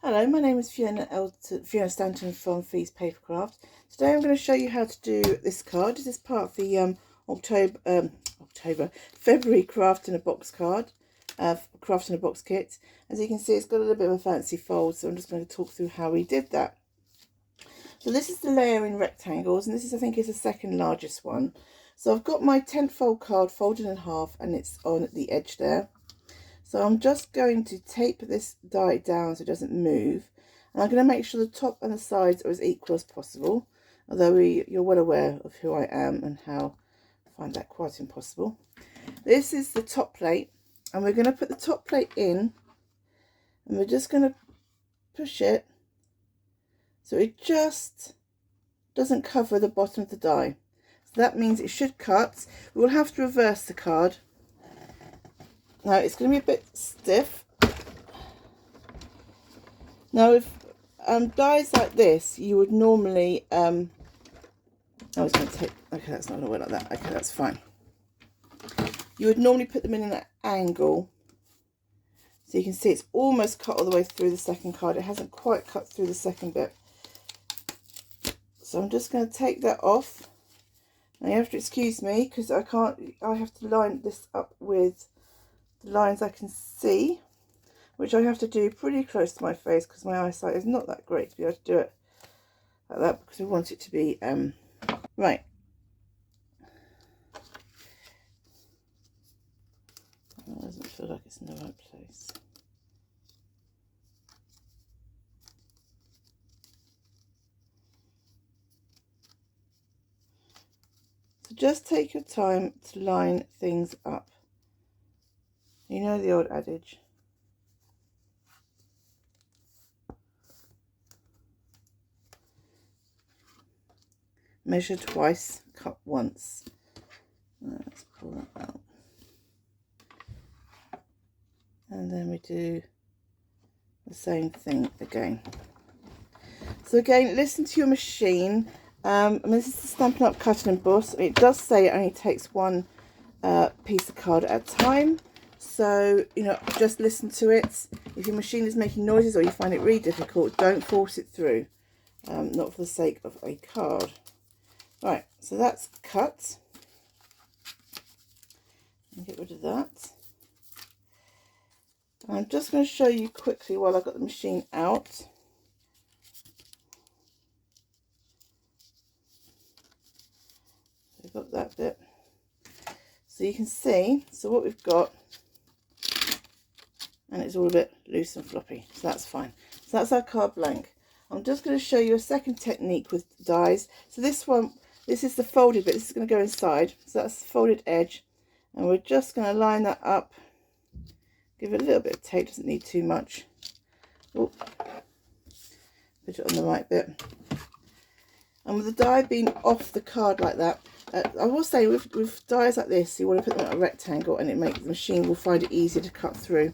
Hello, my name is Fiona Stanton from Fee's Papercraft. Today I'm going to show you how to do this card. This is part of the February Craft in a Box card, Craft in a Box kit. As you can see, it's got a little bit of a fancy fold, so I'm just going to talk through how we did that. So this is the layer in rectangles, and this is, I think, is the second largest one. So I've got my 10th fold card folded in half, and it's on the edge there. So I'm just going to tape this die down so it doesn't move. And I'm going to make sure the top and the sides are as equal as possible. Although you're well aware of who I am and how I find that quite impossible. This is the top plate. And we're going to put the top plate in. And we're just going to push it so it just doesn't cover the bottom of the die. So that means it should cut. We will have to reverse the card. Now it's going to be a bit stiff. Now if dies like this, you would normally I was going to take, okay, that's not going to work like that. Okay, that's fine. You would normally put them in an angle, so you can see it's almost cut all the way through the second card. It hasn't quite cut through the second bit, so I'm just going to take that off. Now you have to excuse me because I have to line this up with the lines I can see, which I have to do pretty close to my face because my eyesight is not that great to be able to do it like that, because we want it to be right. It doesn't feel like it's in the right place. So just take your time to line things up. You know the old adage. Measure twice, cut once. Let's pull that out. And then we do the same thing again. So again, listen to your machine. And this is the Stampin' Up cut and emboss. It does say it only takes one piece of card at a time. So, you know, just listen to it. If your machine is making noises or you find it really difficult, don't force it through. Not for the sake of a card. Right, so that's cut. And get rid of that. And I'm just going to show you quickly while I've got the machine out. So we've got that bit. So you can see, so what we've got, and it's all a bit loose and floppy, so that's fine. So that's our card blank. I'm just going to show you a second technique with dies. So this one, this is the folded bit. This is going to go inside. So that's the folded edge. And we're just going to line that up. Give it a little bit of tape, doesn't need too much. Oh, put it on the right bit. And with the die being off the card like that, I will say with dies like this, you want to put them at a rectangle, and the machine will find it easier to cut through.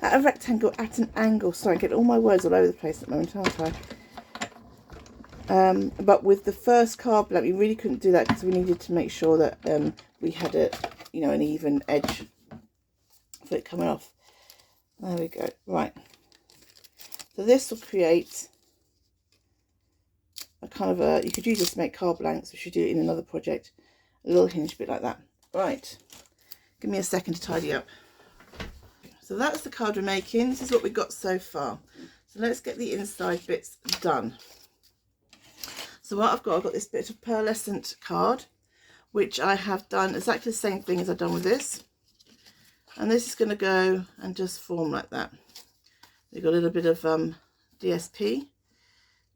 At a rectangle, at an angle. Sorry, I get all my words all over the place at the moment, aren't I? But with the first card blank, we really couldn't do that because we needed to make sure that we had an even edge for it coming off. There we go. Right. So this will create a kind of a, you could use this to make card blanks, which you do it in another project, a little hinge bit like that. Right, give me a second to tidy up. So that's the card we're making. This is what we got so far. So let's get the inside bits done. So what I've got this bit of pearlescent card, which I have done exactly the same thing as I've done with this, and this is going to go and just form like that. We've got a little bit of DSP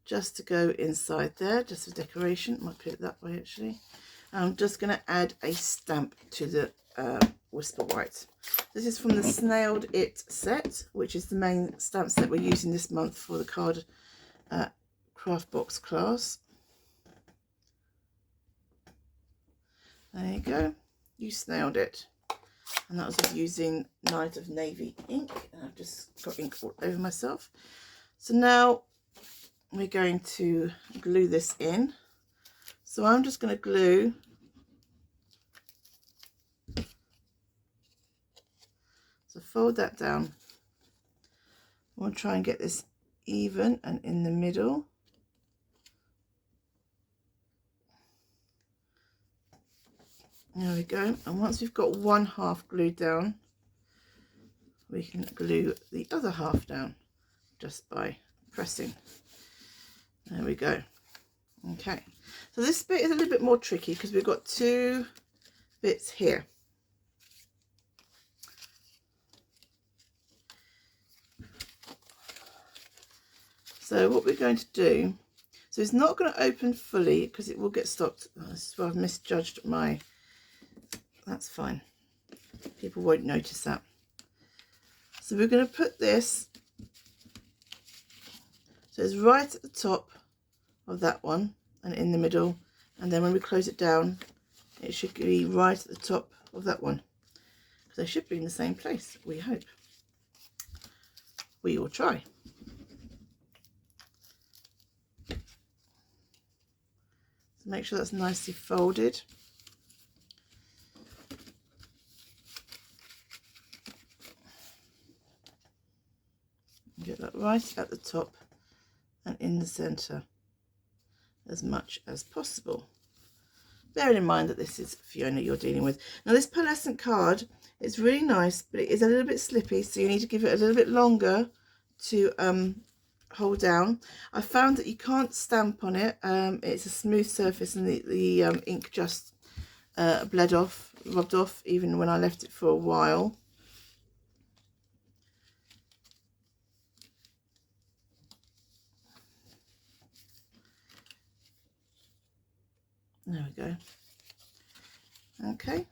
just to go inside there, just for decoration. Might put it that way actually. I'm just going to add a stamp to the Whisper White. This is from the Snailed It set, which is the main stamp set we're using this month for the card craft box class. There you go, you snailed it. And that was using Night of Navy ink, and I've just got ink all over myself. So now we're going to glue this in. So I'm just going to glue So fold that down. I want to try and get this even and in the middle. There we go. And once we've got one half glued down, we can glue the other half down just by pressing. There we go. Okay, so this bit is a little bit more tricky because we've got two bits here. So what we're going to do, so it's not going to open fully because it will get stopped. Oh, this is where I've misjudged my, that's fine. People won't notice that. So we're going to put this, so it's right at the top of that one and in the middle, and then when we close it down it should be right at the top of that one, because they should be in the same place, we hope. We will try. So make sure that's nicely folded. Get that right at the top and in the centre as much as possible. Bearing in mind that this is Fiona you're dealing with. Now this pearlescent card is really nice, but it is a little bit slippy, so you need to give it a little bit longer to hold down. I found that you can't stamp on it. It's a smooth surface, and the ink just rubbed off even when I left it for a while. There we go. Okay.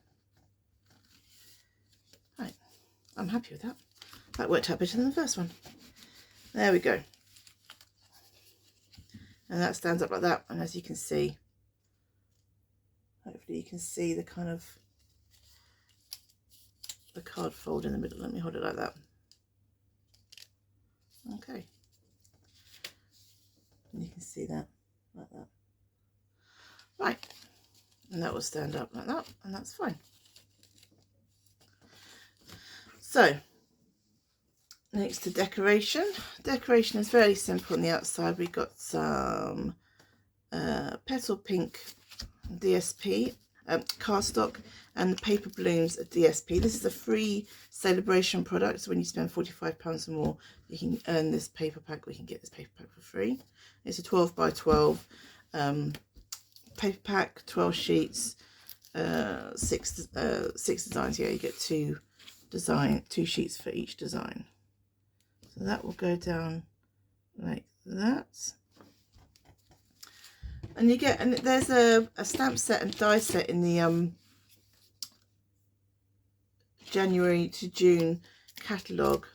Right. I'm happy with that. That worked out better than the first one. There we go. And that stands up like that. And as you can see, hopefully you can see the kind of the card fold in the middle. Let me hold it like that. Okay. And you can see that like that. Right, and that will stand up like that, and that's fine. So, next to decoration. Decoration is very simple on the outside. We've got some petal pink DSP, cardstock, and the paper blooms DSP. This is a free sale-A-Bration product, so when you spend £45 or more, you can earn this paper pack. We can get this paper pack for free. It's a 12 by 12 paper pack, 12 sheets, six designs. Yeah, you get two sheets for each design. So that will go down like that. And you get, and there's a stamp set and die set in the January to June catalogue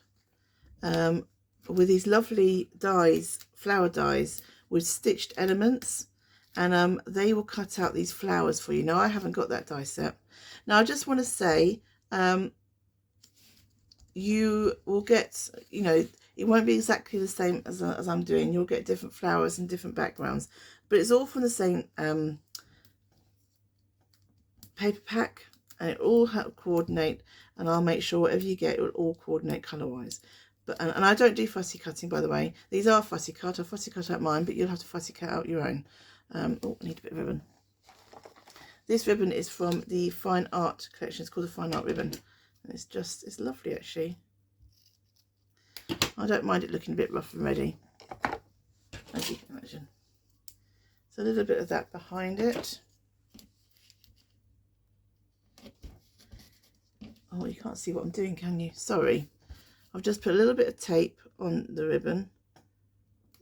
with these lovely dies, flower dies with stitched elements. And they will cut out these flowers for you. Now, I haven't got that die set. Now, I just want to say, you will get, you know, it won't be exactly the same as I'm doing. You'll get different flowers and different backgrounds. But it's all from the same paper pack. And it all help coordinate. And I'll make sure whatever you get, it will all coordinate colour-wise. But and I don't do fussy cutting, by the way. These are fussy cut. I fussy cut out mine, but you'll have to fussy cut out your own. Oh, I need a bit of ribbon. This ribbon is from the Fine Art collection. It's called the Fine Art ribbon. And it's lovely, actually. I don't mind it looking a bit rough and ready, as you can imagine. So a little bit of that behind it. Oh, you can't see what I'm doing, can you? Sorry. I've just put a little bit of tape on the ribbon.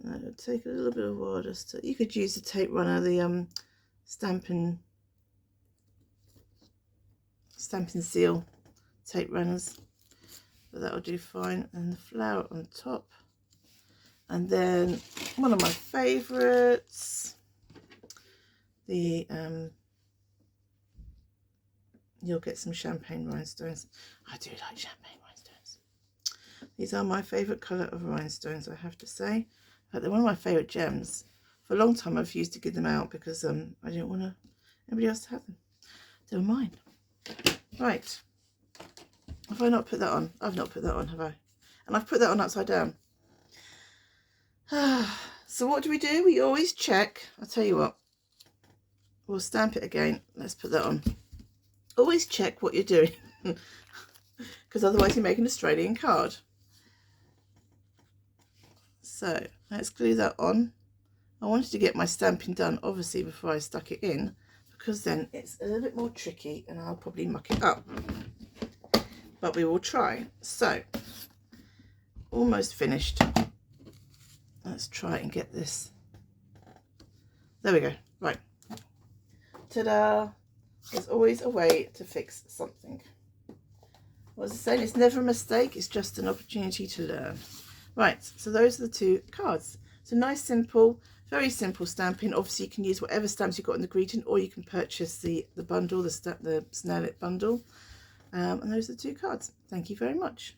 It'll take a little bit of while just to, you could use the tape runner, the Stampin' Seal tape runners, but that'll do fine. And the flower on top, and then one of my favourites, the you'll get some champagne rhinestones. I do like champagne rhinestones. These are my favourite colour of rhinestones, I have to say. They're one of my favourite gems. For a long time I've refused to give them out because I didn't want anybody else to have them. They were mine. Right. Have I not put that on? I've not put that on, have I? And I've put that on upside down. So what do? We always check. I'll tell you what, we'll stamp it again. Let's put that on. Always check what you're doing, because otherwise you make an Australian card. So let's glue that on. I wanted to get my stamping done obviously before I stuck it in, because then it's a little bit more tricky and I'll probably muck it up, but we will try. So almost finished. Let's try and get this. There we go. Right, ta-da. There's always a way to fix something. What was I saying? It's never a mistake, it's just an opportunity to learn. Right, so those are the 2 cards. So nice, simple, very simple stamping. Obviously you can use whatever stamps you've got in the greeting, or you can purchase the bundle, the snail it bundle. And those are the 2 cards. Thank you very much.